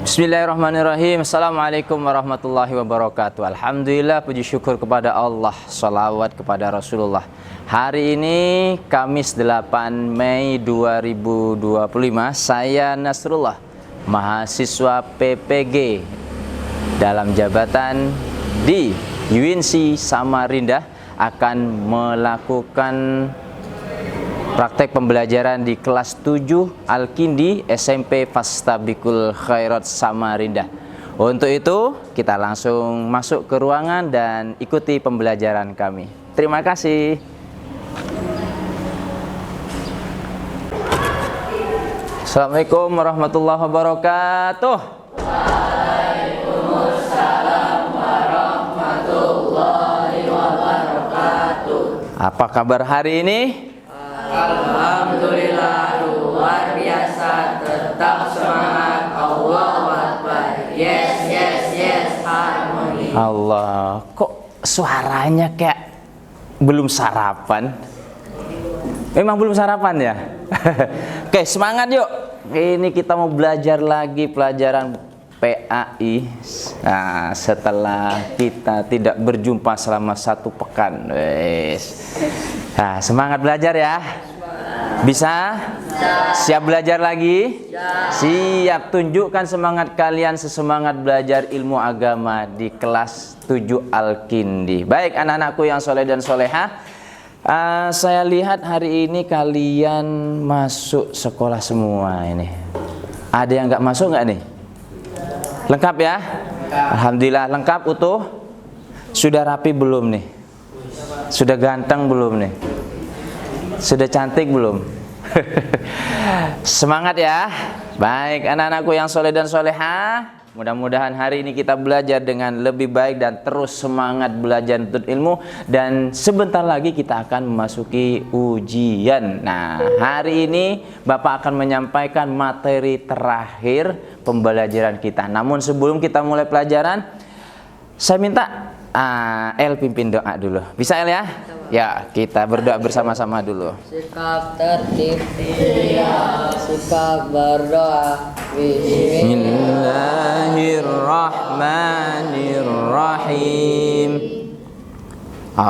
Bismillahirrahmanirrahim. Assalamualaikum warahmatullahi wabarakatuh. Alhamdulillah, puji syukur kepada Allah, salawat kepada Rasulullah. Hari ini Kamis 8 Mei 2025, saya Nasrullah, mahasiswa PPG dalam jabatan di UINSI Samarinda, akan melakukan praktek pembelajaran di kelas 7 Al-Kindi SMP Fastabikul Khairat Samarinda. Untuk itu kita langsung masuk ke ruangan dan ikuti pembelajaran kami. Terima kasih. Assalamualaikum warahmatullahi wabarakatuh. Waalaikumsalam warahmatullahi wabarakatuh. Apa kabar hari ini? Alhamdulillah, luar biasa, tetap semangat, Allahu Akbar. Yes, yes, yes, harmoni. Allah, kok suaranya kayak belum sarapan? Memang belum sarapan ya? Oke, semangat yuk. Ini kita mau belajar lagi pelajaran PAI. Nah, setelah kita tidak berjumpa selama 1 pekan. Nah, semangat belajar ya. Bisa? Siap belajar lagi? Siap. Tunjukkan semangat kalian sesemangat belajar ilmu agama di kelas 7 Al-Kindi. Baik anak-anakku yang soleh dan soleha, saya lihat hari ini kalian masuk sekolah semua ini. Ada yang nggak masuk nggak nih? Lengkap ya? Alhamdulillah lengkap, utuh. Sudah rapi belum nih? Sudah ganteng belum nih? Sudah cantik belum? Semangat ya. Baik anak-anakku yang soleh dan soleha, mudah-mudahan hari ini kita belajar dengan lebih baik dan terus semangat belajar untuk ilmu. Dan sebentar lagi kita akan memasuki ujian. Nah, hari ini Bapak akan menyampaikan materi terakhir pembelajaran kita. Namun sebelum kita mulai pelajaran, saya minta El pimpin doa dulu. Bisa El ya? Ya, kita berdoa bersama-sama dulu. Sikap tertib, sikap berdoa. Bismillahirrahmanirrahim.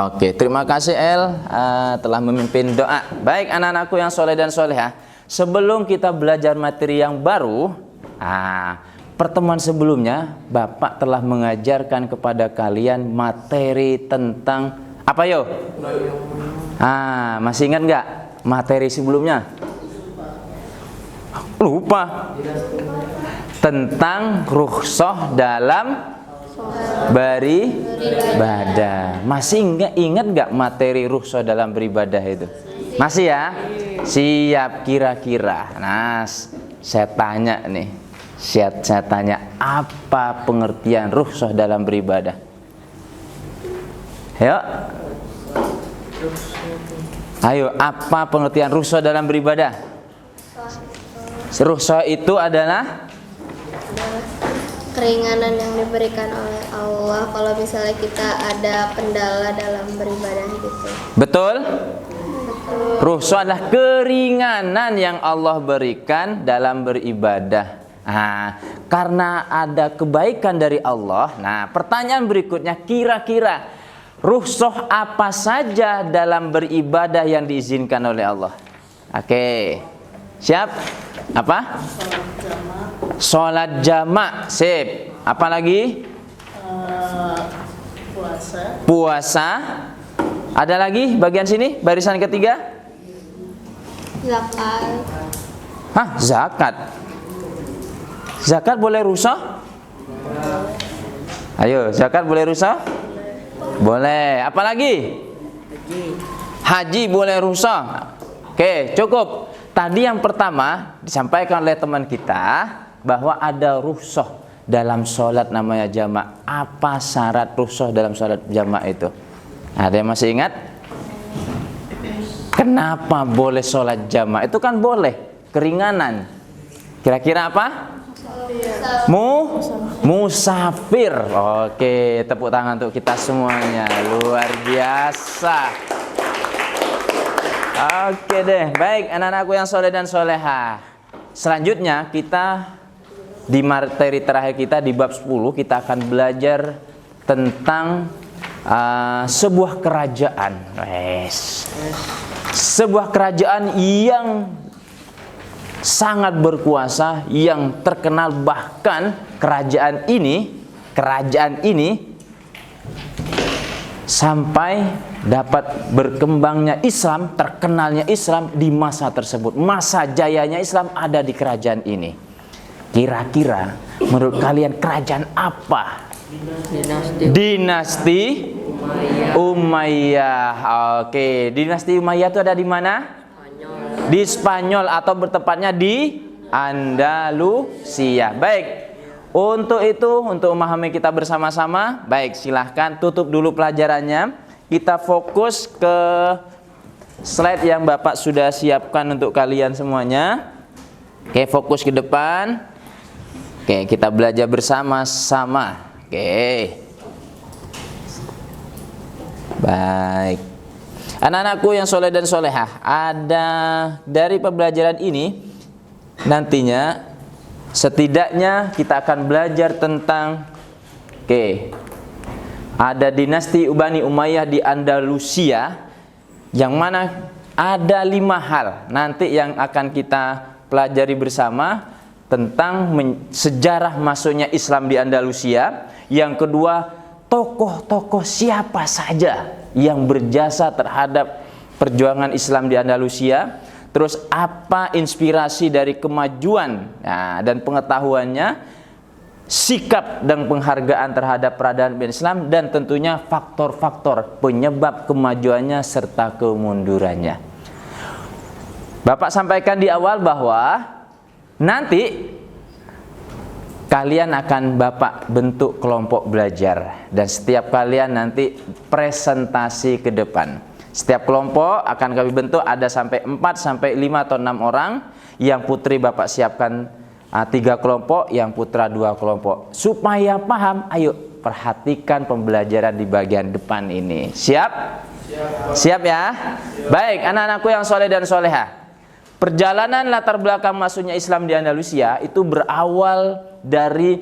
Oke, terima kasih El telah memimpin doa. Baik anak-anakku yang soleh dan soleha, sebelum kita belajar materi yang baru, pertemuan sebelumnya Bapak telah mengajarkan kepada kalian materi tentang apa yo? Masih ingat nggak materi sebelumnya? Lupa. Tentang rukhsah dalam beribadah. Masih ingat nggak materi rukhsah dalam beribadah itu? Masih ya? Siap kira-kira. Nah, saya tanya nih. Saya tanya, apa pengertian rukhsah dalam beribadah? Ayo, apa pengertian rukhsah dalam beribadah? Rukhsah itu adalah keringanan yang diberikan oleh Allah kalau misalnya kita ada kendala dalam beribadah gitu. Betul? Rukhsah adalah keringanan yang Allah berikan dalam beribadah. Karena ada kebaikan dari Allah. Nah, pertanyaan berikutnya, kira-kira rukhsah apa saja dalam beribadah yang diizinkan oleh Allah? Oke, siap? Apa? Sholat jamak. Sip. Apa lagi? Puasa. Ada lagi bagian sini, barisan ketiga? Zakat. Zakat. Zakat boleh rukhsah? Ayo, zakat boleh rukhsah? Boleh. Apa lagi? Haji boleh rukhsah. Oke, cukup. Tadi yang pertama disampaikan oleh teman kita bahwa ada rukhsah dalam sholat namanya jamak. Apa syarat rukhsah dalam sholat jamak itu? Ada yang masih ingat? Kenapa boleh sholat jamak? Itu kan boleh, keringanan. Kira-kira apa? Musafir. Oke, tepuk tangan untuk kita semuanya. Luar biasa. Oke deh, baik anak-anakku yang soleh dan soleha. Selanjutnya kita di materi terakhir kita di bab 10 kita akan belajar tentang sebuah kerajaan. Sebuah kerajaan yang sangat berkuasa, yang terkenal, bahkan kerajaan ini sampai dapat berkembangnya Islam, terkenalnya Islam di masa tersebut. Masa jayanya Islam ada di kerajaan ini. Kira-kira menurut kalian kerajaan apa? Dinasti Umayyah. Oke, dinasti Umayyah itu ada di mana? Di Spanyol, atau bertepatnya di Andalusia. Baik. Untuk itu, untuk memahami kita bersama-sama, baik, silahkan tutup dulu pelajarannya. Kita fokus ke slide yang Bapak sudah siapkan untuk kalian semuanya. Oke, fokus ke depan. Oke, kita belajar bersama-sama. Oke. Baik. Anak-anakku yang soleh dan solehah, ada dari pembelajaran ini nantinya setidaknya kita akan belajar tentang ada dinasti Bani Umayyah di Andalusia, yang mana ada 5 hal nanti yang akan kita pelajari bersama tentang sejarah masuknya Islam di Andalusia. Yang kedua, tokoh-tokoh siapa saja yang berjasa terhadap perjuangan Islam di Andalusia. Terus apa inspirasi dari kemajuan dan pengetahuannya, sikap dan penghargaan terhadap peradaban Islam, dan tentunya faktor-faktor penyebab kemajuannya serta kemundurannya. Bapak sampaikan di awal bahwa nanti kalian akan Bapak bentuk kelompok belajar, dan setiap kalian nanti presentasi ke depan. Setiap kelompok akan kami bentuk ada sampai 4 sampai 5 atau 6 orang. Yang putri Bapak siapkan 3 kelompok, yang putra 2 kelompok. Supaya paham, ayo perhatikan pembelajaran di bagian depan ini. Siap? Siap ya? Baik, anak-anakku yang soleh dan solehah. Perjalanan latar belakang masuknya Islam di Andalusia itu berawal dari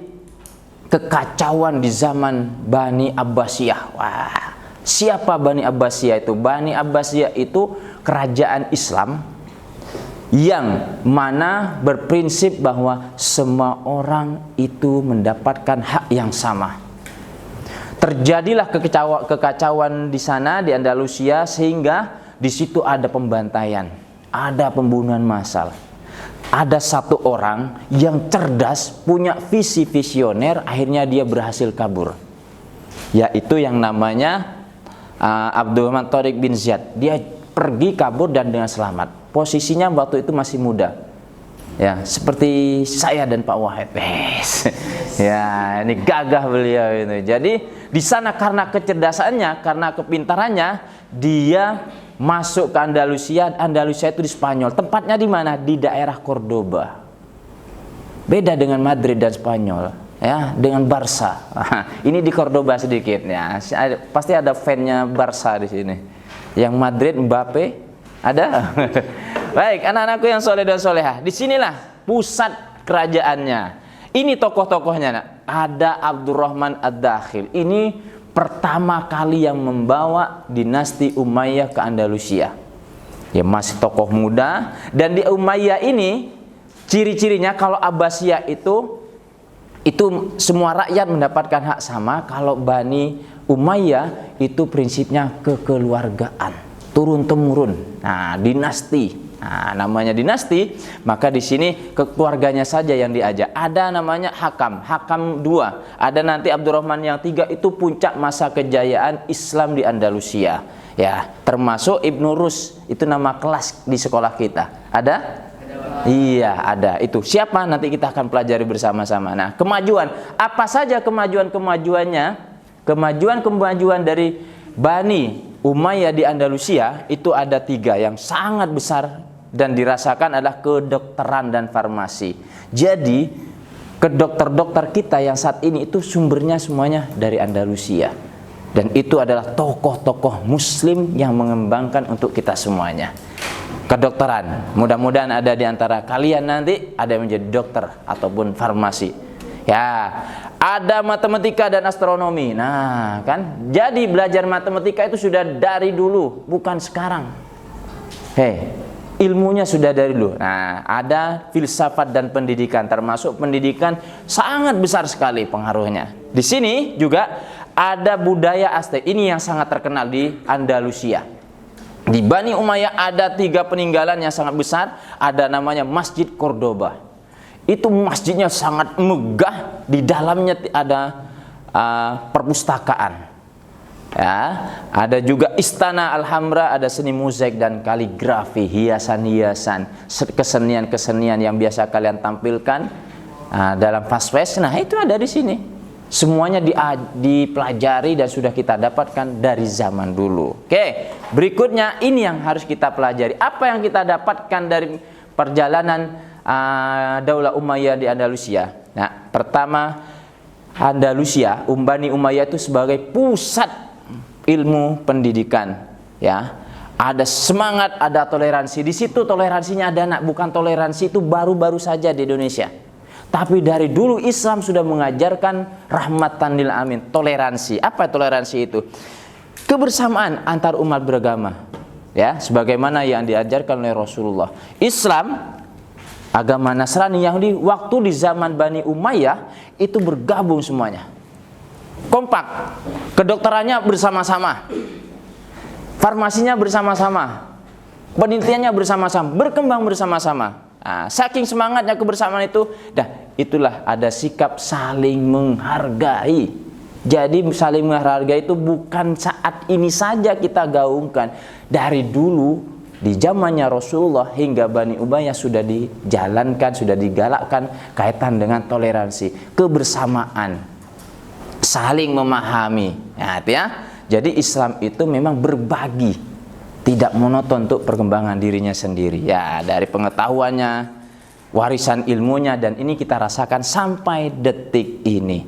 kekacauan di zaman Bani Abbasiyah. Wah, siapa Bani Abbasiyah itu? Bani Abbasiyah itu kerajaan Islam yang mana berprinsip bahwa semua orang itu mendapatkan hak yang sama. Terjadilah kekacauan di sana di Andalusia, sehingga di situ ada pembantaian, ada pembunuhan massal. Ada satu orang yang cerdas, punya visi visioner, akhirnya dia berhasil kabur. Yaitu yang namanya Abdurrahman Tariq bin Ziyad. Dia pergi kabur dan dengan selamat. Posisinya waktu itu masih muda. Ya, seperti saya dan Pak Wahid. Ya, ini gagah beliau itu. Jadi di sana karena kecerdasannya, karena kepintarannya, dia masuk ke Andalusia. Andalusia itu di Spanyol. Tempatnya di mana? Di daerah Cordoba. Beda dengan Madrid dan Spanyol, ya, dengan Barca. Ini di Cordoba sedikit ya. Pasti ada fan-nya Barca di sini. Yang Madrid Mbappe ada. Baik, anak-anakku yang soleh dan solehah, disinilah pusat kerajaannya. Ini tokoh-tokohnya, nak. Ada Abdurrahman Ad-Dakhil. Ini pertama kali yang membawa dinasti Umayyah ke Andalusia. Ya, masih tokoh muda. Dan di Umayyah ini ciri-cirinya, kalau Abbasiyah itu semua rakyat mendapatkan hak sama. Kalau Bani Umayyah itu prinsipnya kekeluargaan, turun-temurun. Nah, dinasti. Nah, namanya dinasti, maka di sini keluarganya saja yang diajak. Ada namanya Hakam 2. Ada nanti Abdurrahman yang 3, itu puncak masa kejayaan Islam di Andalusia. Ya, termasuk Ibnu Rus, itu nama kelas di sekolah kita. Ada? Iya, ada. Itu siapa? Nanti kita akan pelajari bersama-sama. Nah, kemajuan, apa saja kemajuan-kemajuannya? Kemajuan-kemajuan dari Bani Umayyah di Andalusia itu ada 3 yang sangat besar dan dirasakan, adalah kedokteran dan farmasi. Jadi kedokter-dokter kita yang saat ini itu sumbernya semuanya dari Andalusia, dan itu adalah tokoh-tokoh muslim yang mengembangkan untuk kita semuanya. kedokteran. Mudah-mudahan ada di antara kalian nanti ada yang menjadi dokter ataupun farmasi. Ya, ada matematika dan astronomi. Nah, kan? Jadi belajar matematika itu sudah dari dulu, bukan sekarang. Ilmunya sudah dari dulu. Nah, ada filsafat dan pendidikan, termasuk pendidikan sangat besar sekali pengaruhnya. Di sini juga ada budaya Aztec. Ini yang sangat terkenal di Andalusia. Di Bani Umayyah ada 3 peninggalan yang sangat besar. Ada namanya Masjid Cordoba. Itu masjidnya sangat megah. Di dalamnya ada perpustakaan. Ya, ada juga Istana Alhambra, ada seni mozaik dan kaligrafi, hiasan-hiasan, kesenian-kesenian yang biasa kalian tampilkan dalam fast fashion. Nah, itu ada di sini. Semuanya dipelajari dan sudah kita dapatkan dari zaman dulu. Oke, berikutnya ini yang harus kita pelajari. Apa yang kita dapatkan dari perjalanan Daulah Umayyah di Andalusia? Nah, pertama, Andalusia, Bani Umayyah itu sebagai pusat ilmu pendidikan. Ya, ada semangat, ada toleransi. Di situ toleransinya ada, nak. Bukan toleransi itu baru-baru saja di Indonesia. Tapi dari dulu Islam sudah mengajarkan rahmatan lil alamin, toleransi. Apa toleransi itu? Kebersamaan antar umat beragama. Ya, sebagaimana yang diajarkan oleh Rasulullah. Islam, agama Nasrani, Yahudi, waktu di zaman Bani Umayyah itu bergabung semuanya. Kompak. Kedokterannya bersama-sama. Farmasinya bersama-sama. Penelitiannya bersama-sama, berkembang bersama-sama. Nah, saking semangatnya kebersamaan itu, itulah ada sikap saling menghargai. Jadi saling menghargai itu bukan saat ini saja kita gaungkan. Dari dulu di zamannya Rasulullah hingga Bani Umayyah sudah dijalankan, sudah digalakkan kaitan dengan toleransi, kebersamaan, saling memahami. Nah, ya. Jadi Islam itu memang berbagi, tidak monoton untuk perkembangan dirinya sendiri. Ya, dari pengetahuannya, warisan ilmunya, dan ini kita rasakan sampai detik ini.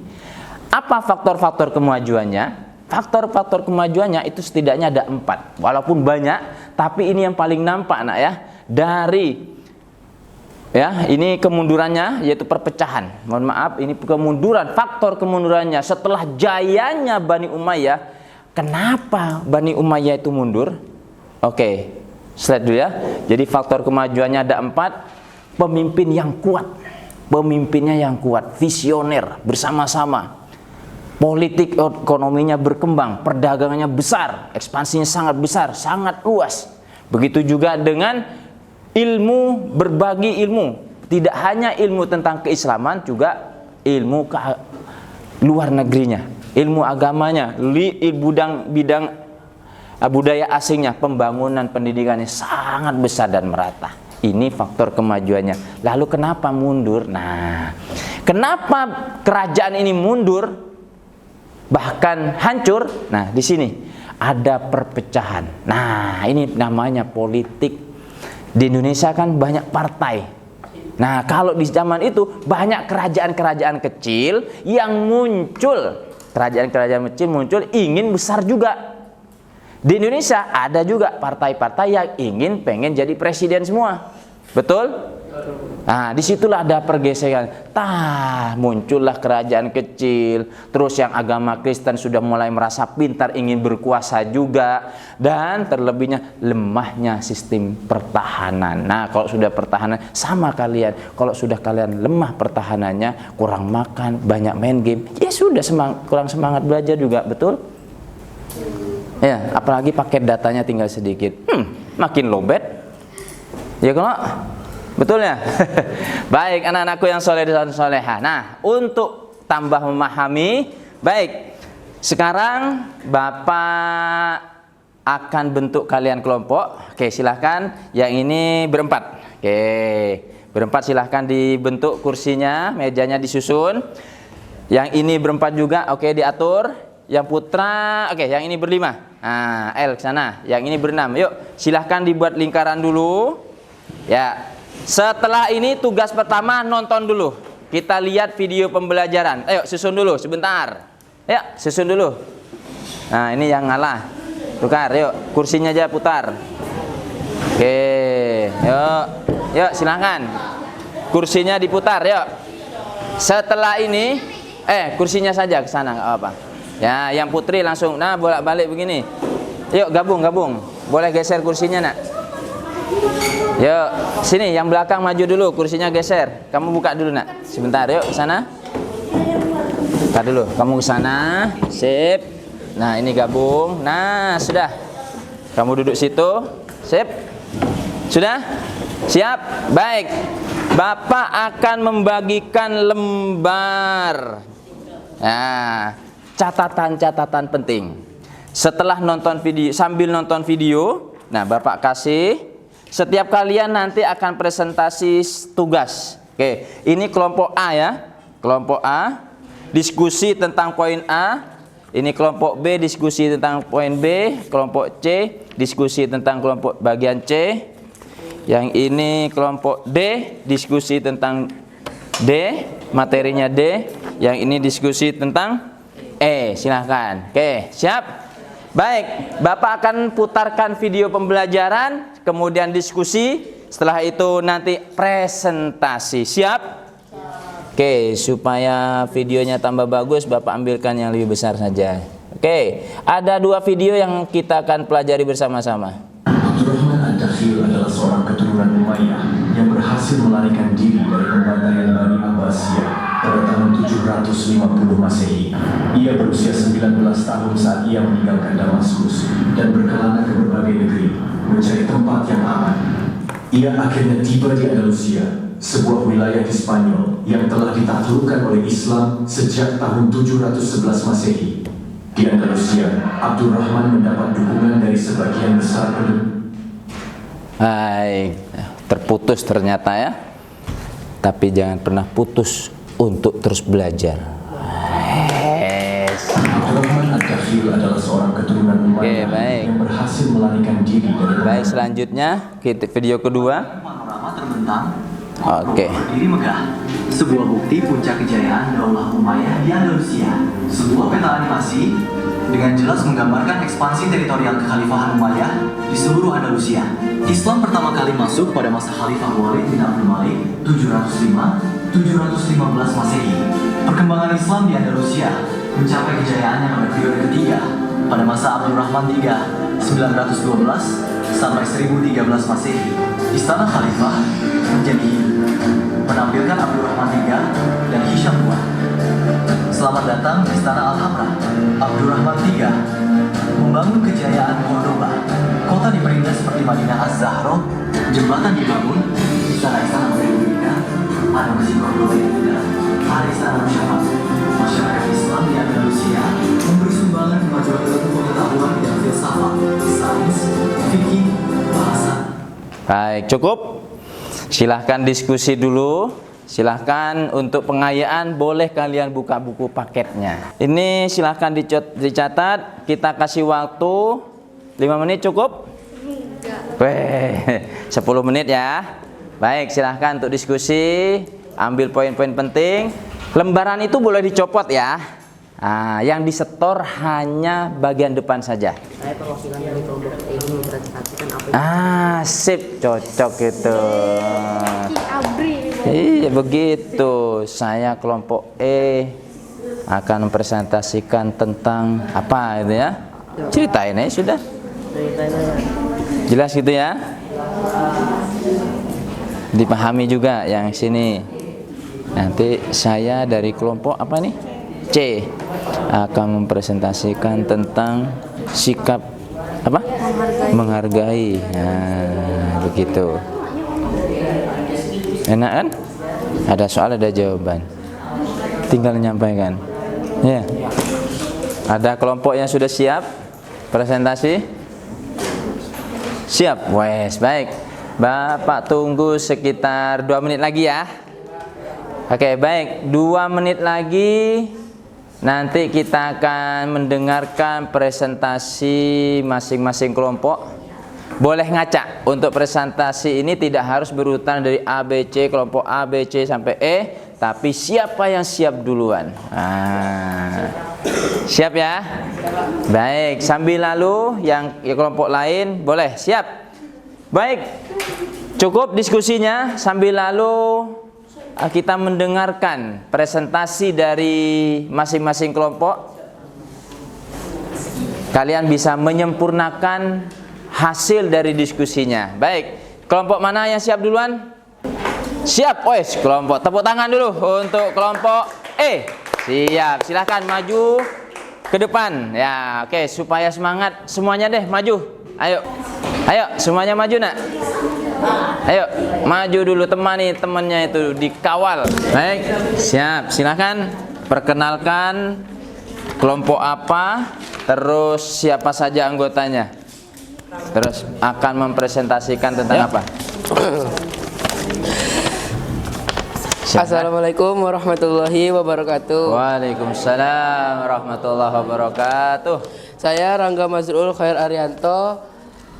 Apa faktor-faktor kemajuannya? Faktor-faktor kemajuannya itu setidaknya ada 4. Walaupun banyak, tapi ini yang paling nampak, nak, ya. Dari ini kemundurannya, yaitu perpecahan. Mohon maaf, ini kemunduran, faktor kemundurannya setelah jayanya Bani Umayyah. Kenapa Bani Umayyah itu mundur? Oke, slide dulu ya. Jadi faktor kemajuannya ada 4. Pemimpin yang kuat, pemimpinnya yang kuat, visioner, bersama-sama. Politik ekonominya berkembang, perdagangannya besar, ekspansinya sangat besar, sangat luas. Begitu juga dengan ilmu, berbagi ilmu. Tidak hanya ilmu tentang keislaman, juga ilmu luar negerinya, ilmu agamanya, bidang budaya asingnya, pembangunan pendidikannya sangat besar dan merata. Ini faktor kemajuannya. Lalu kenapa mundur? Nah, kenapa kerajaan ini mundur, bahkan hancur? Nah, di sini ada perpecahan. Nah, ini namanya politik. Di Indonesia kan banyak partai. Nah, kalau di zaman itu banyak kerajaan-kerajaan kecil yang muncul. Kerajaan-kerajaan kecil muncul ingin besar juga. Di Indonesia ada juga partai-partai yang pengen jadi presiden semua. Betul? Nah, disitulah ada pergeseran. Muncullah kerajaan kecil. Terus yang agama Kristen sudah mulai merasa pintar, ingin berkuasa juga. Dan terlebihnya lemahnya sistem pertahanan. Nah, kalau sudah pertahanan, sama kalian. Kalau sudah kalian lemah pertahanannya, kurang makan, banyak main game, ya sudah kurang semangat belajar juga. Betul? Ya, apalagi paket datanya tinggal sedikit. Makin lowbat. Ya kalau betul ya. Baik, anak-anakku yang soleh dan soleha. Nah, untuk tambah memahami, baik. Sekarang Bapak akan bentuk kalian kelompok. Oke, silahkan. Yang ini berempat. Oke, berempat silahkan dibentuk kursinya, mejanya disusun. Yang ini berempat juga. Oke, diatur. Yang putra, oke, yang ini berlima. Nah, L ke sana. Yang ini berenam. Yuk, silahkan dibuat lingkaran dulu. Ya. Setelah ini tugas pertama nonton dulu. Kita lihat video pembelajaran. Ayo susun dulu sebentar. Ya, susun dulu. Nah, ini yang ngalah. Tukar, yuk kursinya aja putar. Oke. yuk. Yuk, silakan. Kursinya diputar, yuk. Setelah ini, kursinya saja ke sana, nggak apa-apa. Ya, yang putri langsung, nah bolak-balik begini. Yuk, gabung. Boleh geser kursinya, nak. Yuk, sini yang belakang maju dulu, kursinya geser. Kamu buka dulu, nak. Sebentar, yuk ke sana. Buka dulu, kamu ke sana. Sip. Nah, ini gabung. Nah, sudah. Kamu duduk situ. Sip. Sudah? Siap? Baik. Bapak akan membagikan lembar. Nah, catatan-catatan penting. Setelah nonton video, sambil nonton video, nah Bapak kasih. Setiap kalian nanti akan presentasi tugas. Oke, ini kelompok A ya. Kelompok A diskusi tentang poin A. Ini kelompok B diskusi tentang poin B. Kelompok C diskusi tentang kelompok bagian C. Yang ini kelompok D diskusi tentang D, materinya D. Yang ini diskusi tentang E. Silahkan. Oke, siap? Baik, Bapak akan putarkan video pembelajaran, kemudian diskusi. Setelah itu nanti presentasi. Siap? Oke, supaya videonya tambah bagus, Bapak ambilkan yang lebih besar saja. Oke, ada 2 video yang kita akan pelajari bersama-sama. Abdurrahman Ad-Dakhil adalah seorang keturunan Umayyah yang berhasil melarikan diri dari pembantaian Bani Abbasiyah pada tahun 750 Masehi. Ia berusia 19 tahun saat ia meninggalkan Damaskus dan berkelana ke berbagai negeri mencari tempat yang aman. Ia akhirnya tiba di Andalusia, sebuah wilayah di Spanyol yang telah ditaklukkan oleh Islam sejak tahun 711 Masehi. Di Andalusia, Abdurrahman mendapat dukungan dari sebagian besar penduduk. Baik, terputus ternyata ya. Tapi jangan pernah putus untuk terus belajar. Abdurrahman Ad-Dakhil adalah seorang keturunan Umayyah yang berhasil melarikan diri dari. Baik, selanjutnya kita video kedua. Panorama terbentang. Oke. Berdiri megah. Sebuah bukti puncak kejayaan Daulah Umayyah di Andalusia. Sebuah peta animasi dengan jelas menggambarkan ekspansi teritorial kekhalifahan Umayyah di seluruh Andalusia. Islam pertama kali masuk pada masa Khalifah Walid bin Abdul Malik 705-715 Masehi. Perkembangan Islam di Andalusia mencapai kejayaannya pada periode ketiga pada masa Abdurrahman III 912 sampai 1013 Masehi. Istana Khalifah menjadi hidup, menampilkan Abdurrahman III dan Hisham II. Selamat datang di Istana Al-Hamra. Abdurrahman III membangun kejayaan Cordoba. Kota diperindah seperti Madinah Az-Zahra, jembatan dibangun, istana-istana didirikan, ada masjid Cordoba yang indah, ada istana musyawarah. Masyarakat Islam di Andalusia memberi sumbangan kemajuan ilmu pengetahuan bidang filsafat, sains, fikih, bahasa. Baik, cukup. Silahkan diskusi dulu. Silahkan untuk pengayaan boleh kalian buka buku paketnya. Ini silahkan dicatat. Kita kasih waktu 5 menit cukup? Weh, 10 menit ya. Baik, silahkan untuk diskusi. Ambil poin-poin penting. Lembaran itu boleh dicopot ya. Nah, yang disetor hanya bagian depan saja. Saya perwakilan dari kelompok ini mempresentasikan apa Sip, cocok gitu. Iya begitu. Saya kelompok E akan mempresentasikan tentang apa gitu ya. Ceritain aja sudah. Jelas gitu ya. Dipahami juga yang sini. Nanti saya dari kelompok apa nih? C akan mempresentasikan tentang sikap apa? Menghargai. Nah, begitu. Enak kan? Ada soal, ada jawaban. Tinggal menyampaikan. Ya. Ada kelompok yang sudah siap presentasi? Siap. Wes, baik. Bapak tunggu sekitar 2 menit lagi ya. Oke, baik. 2 menit lagi. Nanti kita akan mendengarkan presentasi masing-masing kelompok. Boleh ngacak. Untuk presentasi ini tidak harus berurutan dari A, B, C, kelompok A, B, C sampai E, tapi siapa yang siap duluan. Siap ya? Baik, sambil lalu yang kelompok lain boleh siap. Baik. Cukup diskusinya sambil lalu kita mendengarkan presentasi dari masing-masing kelompok. Kalian bisa menyempurnakan hasil dari diskusinya. Baik, kelompok mana yang siap duluan? Siap, wes kelompok. Tepuk tangan dulu untuk kelompok E. Siap, silahkan maju ke depan. Ya, oke, supaya semangat semuanya deh, maju. Ayo, ayo, semuanya maju nak. Ayo, maju dulu, temani temannya itu dikawal. Baik, siap, silahkan perkenalkan kelompok apa, terus siapa saja anggotanya, terus akan mempresentasikan tentang apa. Assalamualaikum warahmatullahi wabarakatuh. Waalaikumsalam warahmatullahi wabarakatuh. Saya Rangga Mazrul Khair Arianto,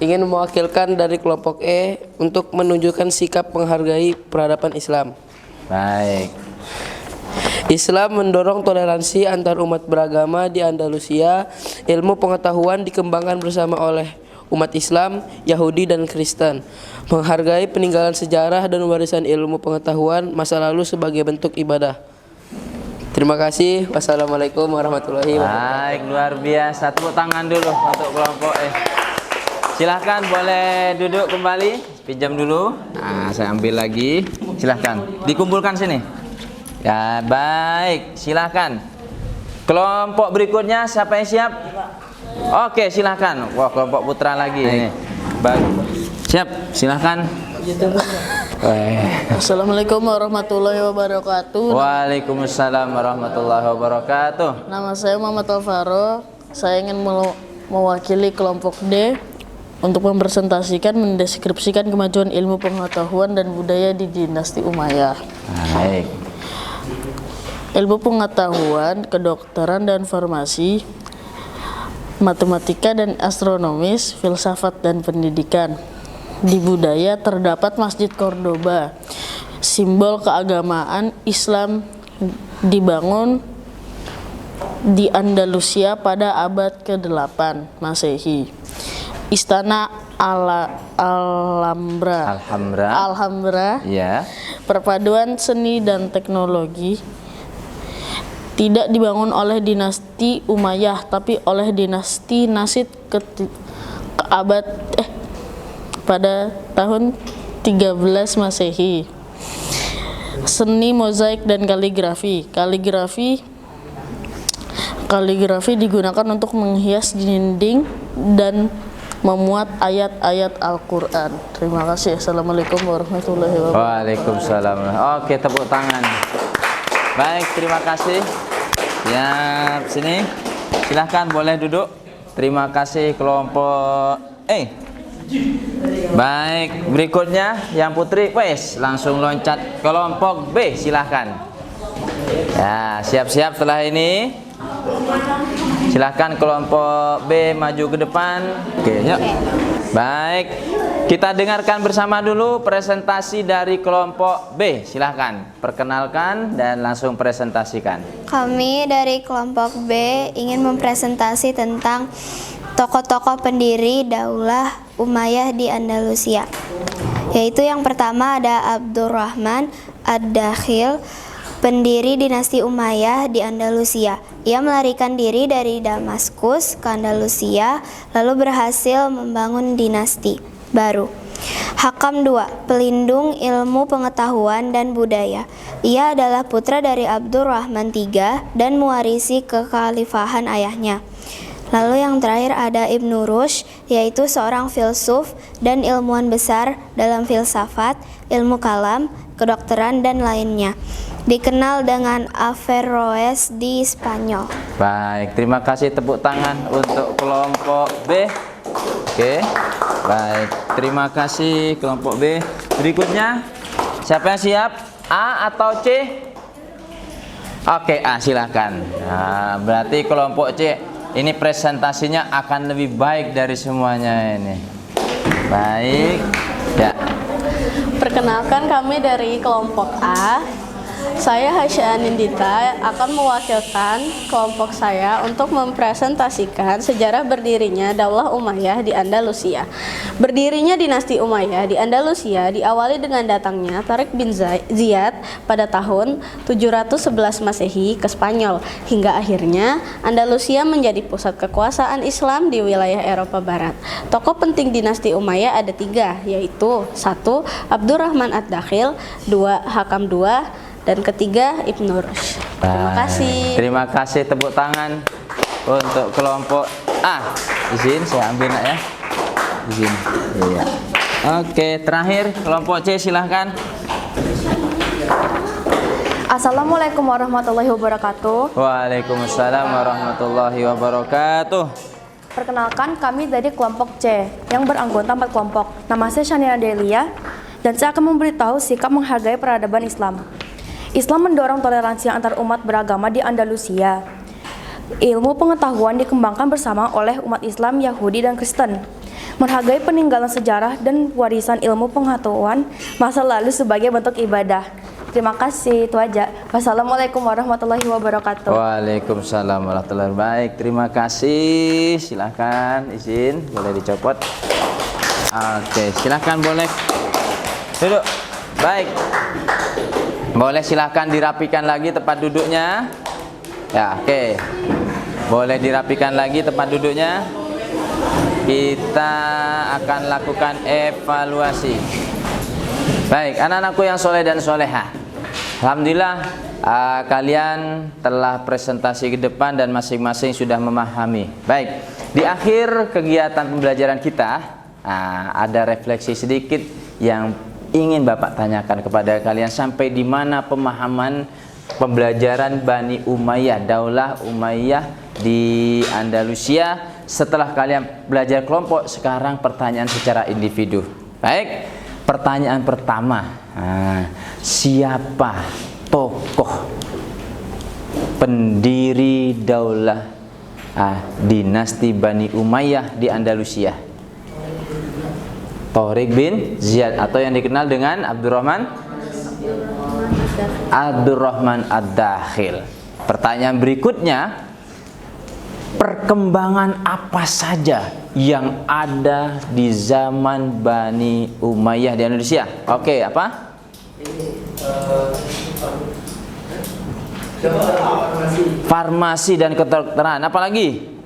ingin mewakilkan dari kelompok E untuk menunjukkan sikap menghargai peradaban Islam. Baik. Islam mendorong toleransi antar umat beragama di Andalusia. Ilmu pengetahuan dikembangkan bersama oleh umat Islam, Yahudi, dan Kristen. Menghargai peninggalan sejarah dan warisan ilmu pengetahuan masa lalu sebagai bentuk ibadah. Terima kasih. Wassalamualaikum warahmatullahi wabarakatuh. Baik, luar biasa. Tepuk tangan dulu untuk kelompok E. Silahkan boleh duduk kembali. Pinjam dulu. Nah, saya ambil lagi. Silahkan dikumpulkan sini. Ya, baik. Silahkan. Kelompok berikutnya siapa yang siap? Oke, silahkan. Wah, kelompok putra lagi ini. Baik. Siap, silahkan. Assalamualaikum warahmatullahi wabarakatuh. Waalaikumsalam warahmatullahi wabarakatuh. Nama saya Muhammad Alvaro. Saya ingin mewakili kelompok D untuk mempresentasikan, mendeskripsikan kemajuan ilmu pengetahuan dan budaya di dinasti Umayyah. Baik. Ilmu pengetahuan, kedokteran dan farmasi, matematika dan astronomis, filsafat dan pendidikan. Di budaya terdapat Masjid Cordoba, simbol keagamaan Islam, dibangun di Andalusia pada abad ke-8 Masehi. Istana Alhambra, Ya. perpaduan seni dan teknologi, tidak dibangun oleh dinasti Umayyah tapi oleh dinasti Nasid pada tahun 13 Masehi. Seni mozaik dan kaligrafi. Kaligrafi digunakan untuk menghias dinding dan memuat ayat-ayat Al-Quran. Terima kasih. Assalamualaikum warahmatullahi wabarakatuh. Waalaikumsalam. Oke, tepuk tangan. Baik, terima kasih. Siap, sini. Silahkan boleh duduk. Terima kasih kelompok E. Baik, berikutnya yang putri, wes langsung loncat kelompok B, silahkan. Ya, siap-siap setelah ini. Silahkan kelompok B maju ke depan. Oke, yuk. Baik, kita dengarkan bersama dulu presentasi dari kelompok B. Silahkan, perkenalkan dan langsung presentasikan. Kami dari kelompok B ingin mempresentasi tentang tokoh-tokoh pendiri Daulah Umayyah di Andalusia. Yaitu yang pertama ada Abdurrahman Ad-Dakhil, pendiri dinasti Umayyah di Andalusia. Ia melarikan diri dari Damaskus ke Andalusia, lalu berhasil membangun dinasti baru. Hakam II, pelindung ilmu pengetahuan dan budaya. Ia adalah putra dari Abdurrahman III dan mewarisi kekhalifahan ayahnya. Lalu yang terakhir ada Ibnu Rushd, yaitu seorang filsuf dan ilmuwan besar dalam filsafat, ilmu kalam, kedokteran, dan lainnya. Dikenal dengan Averroes di Spanyol. Baik, terima kasih, tepuk tangan untuk kelompok B. Oke, baik, terima kasih kelompok B. Berikutnya, siapa yang siap? A atau C? Oke, A, silakan. Nah, berarti kelompok C ini presentasinya akan lebih baik dari semuanya ini. Baik, ya. Perkenalkan, kami dari kelompok A. Saya Hasya Anindita akan mewakilkan kelompok saya untuk mempresentasikan sejarah berdirinya Daulah Umayyah di Andalusia. Berdirinya dinasti Umayyah di Andalusia diawali dengan datangnya Tariq bin Ziyad pada tahun 711 Masehi ke Spanyol, hingga akhirnya Andalusia menjadi pusat kekuasaan Islam di wilayah Eropa Barat. Tokoh penting dinasti Umayyah ada 3, yaitu 1. Abdurrahman Ad-Dakhil, 2. Hakam II, dan ketiga Ibnu Rushd. Terima kasih. Terima kasih, tepuk tangan untuk kelompok A. Izin saya ambil nak ya. Izin. Iya. Oke, terakhir kelompok C, silahkan. Assalamualaikum warahmatullahi wabarakatuh. Waalaikumsalam warahmatullahi wabarakatuh. Perkenalkan, kami dari kelompok C yang beranggota 4 kelompok. Nama saya Shania Delia dan saya akan memberitahu sikap menghargai peradaban Islam. Islam mendorong toleransi antar umat beragama di Andalusia. Ilmu pengetahuan dikembangkan bersama oleh umat Islam, Yahudi, dan Kristen. Menghargai peninggalan sejarah dan warisan ilmu pengetahuan masa lalu sebagai bentuk ibadah. Terima kasih, itu aja. Wassalamualaikum warahmatullahi wabarakatuh. Waalaikumsalam warahmatullahi wabarakatuh. Baik, terima kasih. Silahkan, izin, boleh dicopot. Oke, silahkan, boleh duduk. Baik, boleh silahkan dirapikan lagi tempat duduknya. Ya, oke. Boleh dirapikan lagi tempat duduknya. Kita akan lakukan evaluasi. Baik, anak-anakku yang soleh dan solehah, alhamdulillah kalian telah presentasi ke depan dan masing-masing sudah memahami. Baik, di akhir kegiatan pembelajaran kita ada refleksi sedikit yang ingin Bapak tanyakan kepada kalian. Sampai di mana pemahaman pembelajaran Bani Umayyah, Daulah Umayyah di Andalusia. Setelah kalian belajar kelompok, sekarang pertanyaan secara individu. Baik, pertanyaan pertama, siapa tokoh pendiri daulah dinasti Bani Umayyah di Andalusia? Tariq bin Ziyad atau yang dikenal dengan Abdurrahman Ad-Dakhil. Pertanyaan berikutnya, perkembangan apa saja yang ada di zaman Bani Umayyah di Indonesia? Oke, apa? Farmasi dan kedokteran. Apalagi?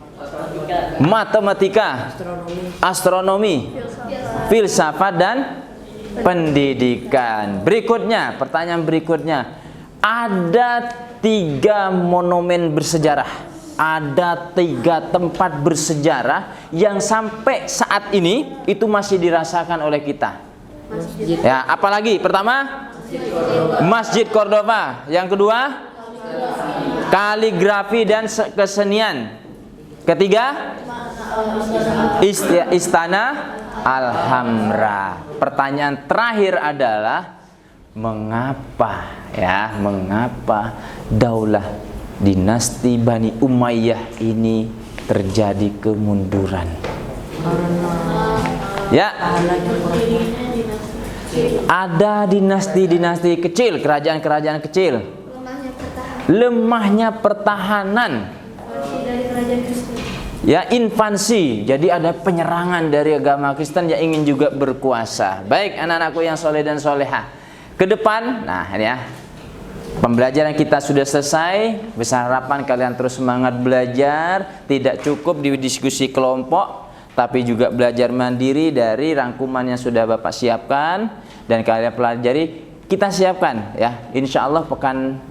Matematika, astronomi, filsafat dan pendidikan. Berikutnya, pertanyaan berikutnya, ada 3 monumen bersejarah. Ada 3 tempat bersejarah yang sampai saat ini itu masih dirasakan oleh kita. Ya, apalagi? Pertama, Masjid Cordoba. Yang kedua, kaligrafi dan kesenian. Ketiga, Istana Alhamra. Pertanyaan terakhir adalah mengapa daulah dinasti Bani Umayyah ini terjadi kemunduran? Ya, ada dinasti-dinasti kecil, kerajaan-kerajaan kecil, lemahnya pertahanan, ya, invasi. Jadi ada penyerangan dari agama Kristen yang ingin juga berkuasa. Baik, anak-anakku yang soleh dan soleha, ke depan, nah ini ya, pembelajaran kita sudah selesai. Besar harapan kalian terus semangat belajar. Tidak cukup di diskusi kelompok, tapi juga belajar mandiri dari rangkuman yang sudah Bapak siapkan dan kalian pelajari. Kita siapkan ya, insya Allah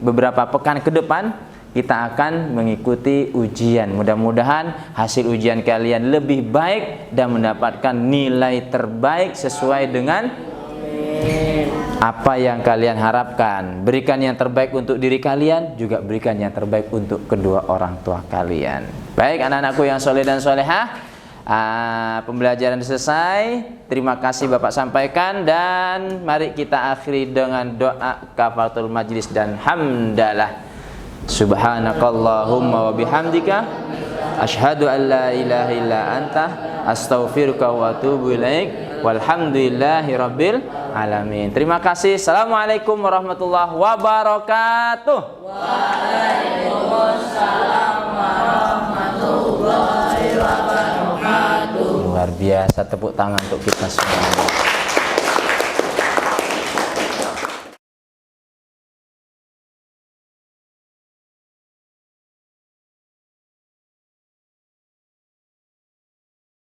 beberapa pekan ke depan kita akan mengikuti ujian. Mudah-mudahan hasil ujian kalian lebih baik dan mendapatkan nilai terbaik sesuai dengan apa yang kalian harapkan. Berikan yang terbaik untuk diri kalian, juga berikan yang terbaik untuk kedua orang tua kalian. Baik, anak-anakku yang soleh dan solehah, pembelajaran selesai. Terima kasih Bapak sampaikan, dan mari kita akhiri dengan doa kafaratul majlis dan hamdalah. Subhanakallahumma wa bihamdika asyhadu an la ilaha illa anta astaghfiruka wa atubu ilaik. Walhamdulillahirabbil alamin. Terima kasih. Assalamualaikum warahmatullahi wabarakatuh. Waalaikumsalam warahmatullahi wabarakatuh. Luar biasa, tepuk tangan untuk kita semua.